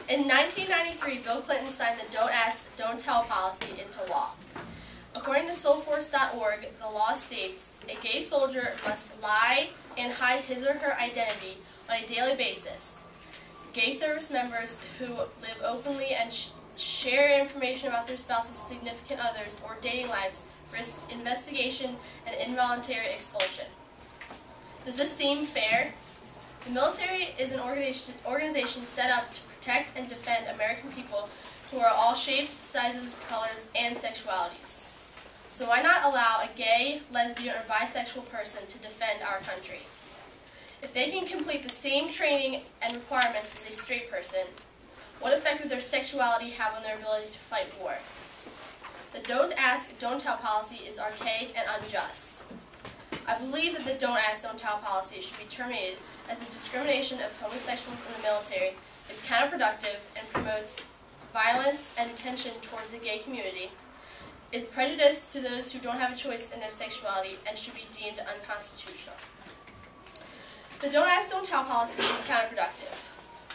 In 1993, Bill Clinton signed the Don't Ask, Don't Tell policy into law. According to soulforce.org, the law states a gay soldier must lie and hide his or her identity on a daily basis. Gay service members who live openly and share information about their spouse's significant others or dating lives risk investigation and involuntary expulsion. Does this seem fair? The military is an organization set up to protect and defend American people who are all shapes, sizes, colors, and sexualities. So why not allow a gay, lesbian, or bisexual person to defend our country? If they can complete the same training and requirements as a straight person, what effect would their sexuality have on their ability to fight war? The Don't Ask, Don't Tell policy is archaic and unjust. I believe that the Don't Ask, Don't Tell policy should be terminated, as the discrimination of homosexuals in the military is counterproductive and promotes violence and tension towards the gay community, is prejudiced to those who don't have a choice in their sexuality, and should be deemed unconstitutional. The Don't Ask, Don't Tell policy is counterproductive.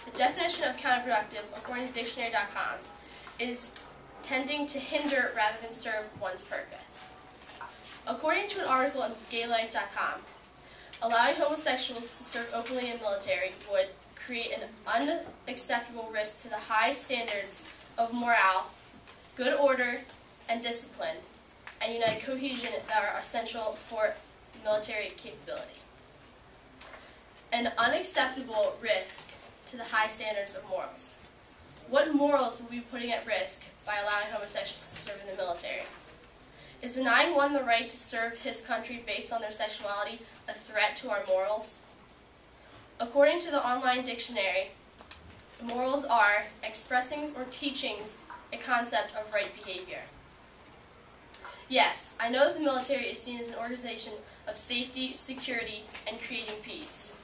The definition of counterproductive, according to dictionary.com, is tending to hinder rather than serve one's purpose. According to an article on gaylife.com, allowing homosexuals to serve openly in the military would create an unacceptable risk to the high standards of morale, good order, and discipline, and united cohesion that are essential for military capability. An unacceptable risk to the high standards of morals. What morals would we be putting at risk by allowing homosexuals to serve in the military? Is denying one the right to serve his country based on their sexuality a threat to our morals? According to the online dictionary, morals are expressings or teachings a concept of right behavior. Yes, I know that the military is seen as an organization of safety, security, and creating peace.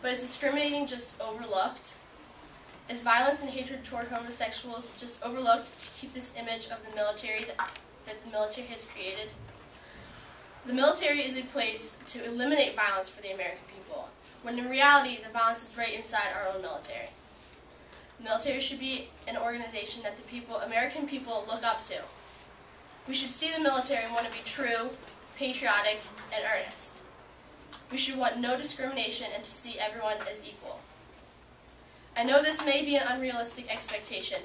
But is discriminating just overlooked? Is violence and hatred toward homosexuals just overlooked to keep this image of the military that the military has created? The military is a place to eliminate violence for the American people, when in reality the violence is right inside our own military. The military should be an organization that the American people look up to. We should see the military and want to be true, patriotic, and earnest. We should want no discrimination and to see everyone as equal. I know this may be an unrealistic expectation,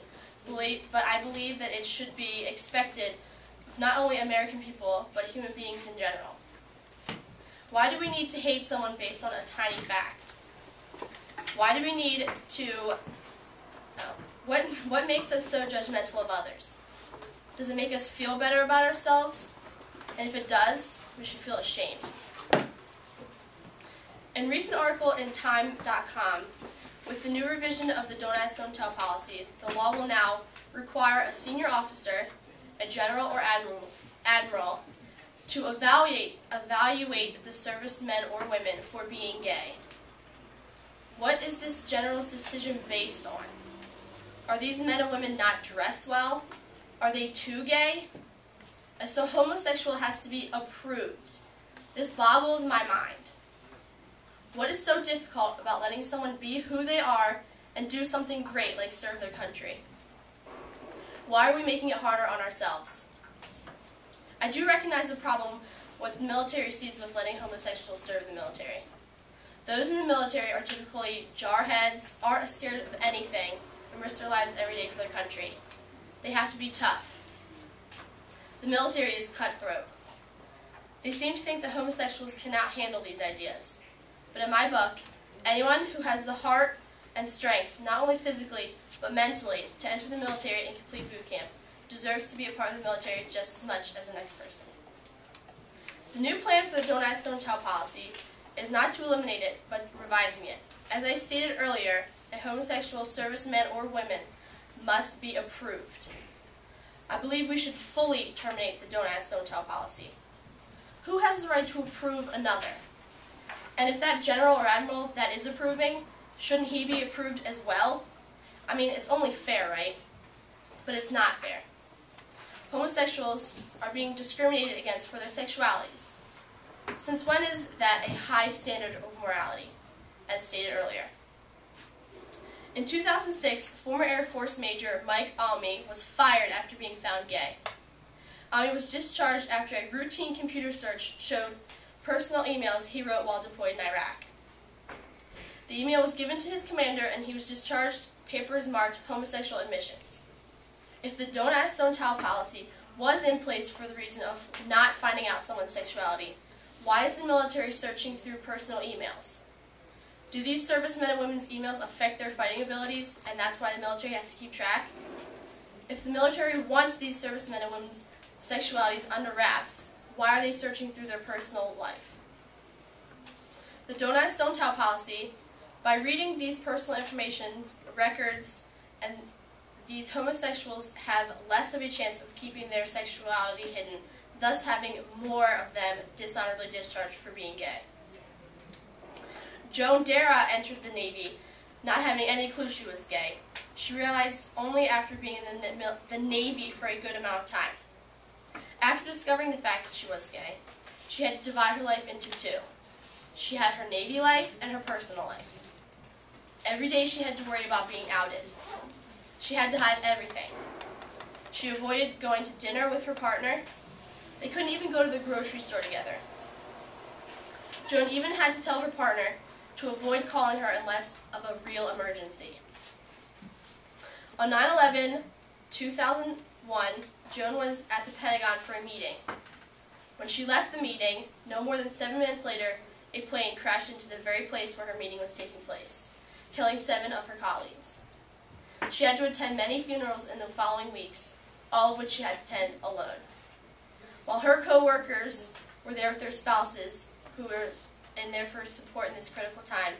but I believe that it should be expected of not only American people, but human beings in general. Why do we need to hate someone based on a tiny fact? Why do we need to... What makes us so judgmental of others? Does it make us feel better about ourselves? And if it does, we should feel ashamed. In a recent article in Time.com, with the new revision of the Don't Ask, Don't Tell policy, the law will now require a senior officer, a general or admiral, to evaluate the servicemen or women for being gay. What is this general's decision based on? Are these men and women not dressed well? Are they too gay? So homosexual has to be approved. This boggles my mind. What is so difficult about letting someone be who they are and do something great like serve their country? Why are we making it harder on ourselves? I do recognize the problem what the military sees with letting homosexuals serve the military. Those in the military are typically jarheads, aren't scared of anything, and risk their lives every day for their country. They have to be tough. The military is cutthroat. They seem to think that homosexuals cannot handle these ideas. But in my book, anyone who has the heart and strength, not only physically, but mentally, to enter the military and complete boot camp, deserves to be a part of the military just as much as the next person. The new plan for the Don't Ask, Don't Tell policy is not to eliminate it, but revising it. As I stated earlier, a homosexual serviceman or woman must be approved. I believe we should fully terminate the Don't Ask, Don't Tell policy. Who has the right to approve another? And if that general or admiral that is approving, shouldn't he be approved as well? I mean, it's only fair, right? But it's not fair. Homosexuals are being discriminated against for their sexualities. Since when is that a high standard of morality, as stated earlier? In 2006, former Air Force Major Mike Almy was fired after being found gay. Almy was discharged after a routine computer search showed personal emails he wrote while deployed in Iraq. The email was given to his commander and he was discharged, papers marked homosexual admissions. If the don't ask, don't tell policy was in place for the reason of not finding out someone's sexuality, why is the military searching through personal emails? Do these servicemen and women's emails affect their fighting abilities, and that's why the military has to keep track? If the military wants these servicemen and women's sexualities under wraps, why are they searching through their personal life? The don't ask, don't tell policy, by reading these personal information records, and these homosexuals have less of a chance of keeping their sexuality hidden, thus having more of them dishonorably discharged for being gay. Joan Dara entered the Navy not having any clue she was gay. She realized only after being in the Navy for a good amount of time. After discovering the fact that she was gay, she had to divide her life into two. She had her Navy life and her personal life. Every day she had to worry about being outed. She had to hide everything. She avoided going to dinner with her partner. They couldn't even go to the grocery store together. Joan even had to tell her partner to avoid calling her unless of a real emergency. On 9/11/2001, Joan was at the Pentagon for a meeting. When she left the meeting, no more than 7 minutes later, a plane crashed into the very place where her meeting was taking place, killing 7 of her colleagues. She had to attend many funerals in the following weeks, all of which she had to attend alone. While her co-workers were there with their spouses, who were in there for support in this critical time,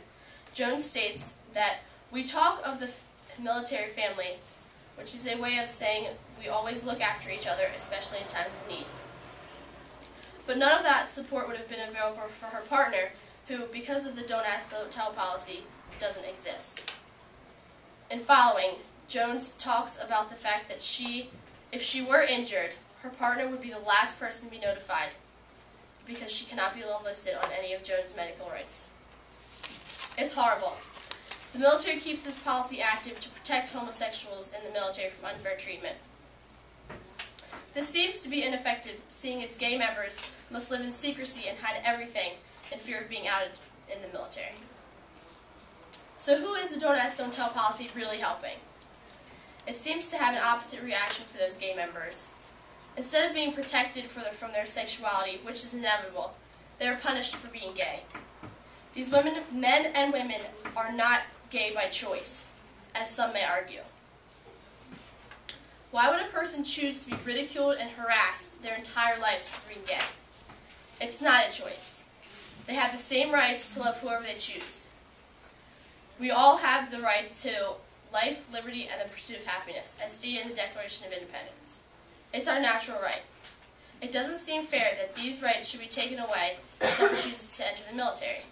Joan states that we talk of the military family, which is a way of saying we always look after each other, especially in times of need. But none of that support would have been available for her partner, who, because of the don't ask, don't tell policy, doesn't exist. In following, Jones talks about the fact that if she were injured, her partner would be the last person to be notified because she cannot be listed on any of Jones' medical rights. It's horrible. The military keeps this policy active to protect homosexuals in the military from unfair treatment. This seems to be ineffective, seeing as gay members must live in secrecy and hide everything in fear of being outed in the military. So who is the don't ask, don't tell policy really helping? It seems to have an opposite reaction for those gay members. Instead of being protected from their sexuality, which is inevitable, they are punished for being gay. These men and women, are not gay by choice, as some may argue. Why would a person choose to be ridiculed and harassed their entire lives for being gay? It's not a choice. They have the same rights to love whoever they choose. We all have the right to life, liberty, and the pursuit of happiness, as stated in the Declaration of Independence. It's our natural right. It doesn't seem fair that these rights should be taken away if someone chooses to enter the military.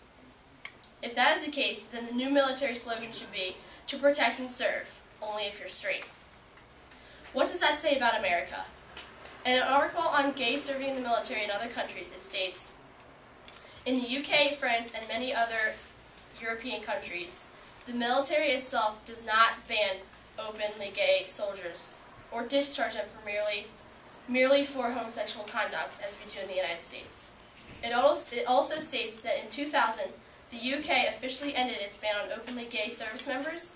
If that is the case, then the new military slogan should be, to protect and serve, only if you're straight. What does that say about America? In an article on gays serving in the military in other countries, it states, in the UK, France, and many other European countries, the military itself does not ban openly gay soldiers or discharge them for merely for homosexual conduct, as we do in the United States. It also states that in 2000, the UK officially ended its ban on openly gay service members,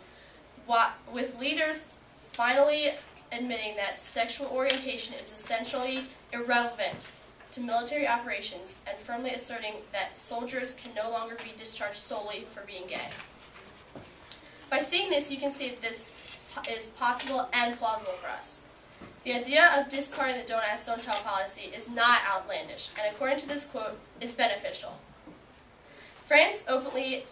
with leaders finally admitting that sexual orientation is essentially irrelevant to military operations and firmly asserting that soldiers can no longer be discharged solely for being gay. By seeing this, you can see that this is possible and plausible for us. The idea of discarding the don't ask, don't tell policy is not outlandish, and according to this quote, is beneficial. France openly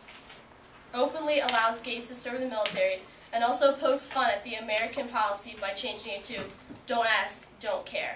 allows gays to serve in the military and also pokes fun at the American policy by changing it to don't ask, don't care.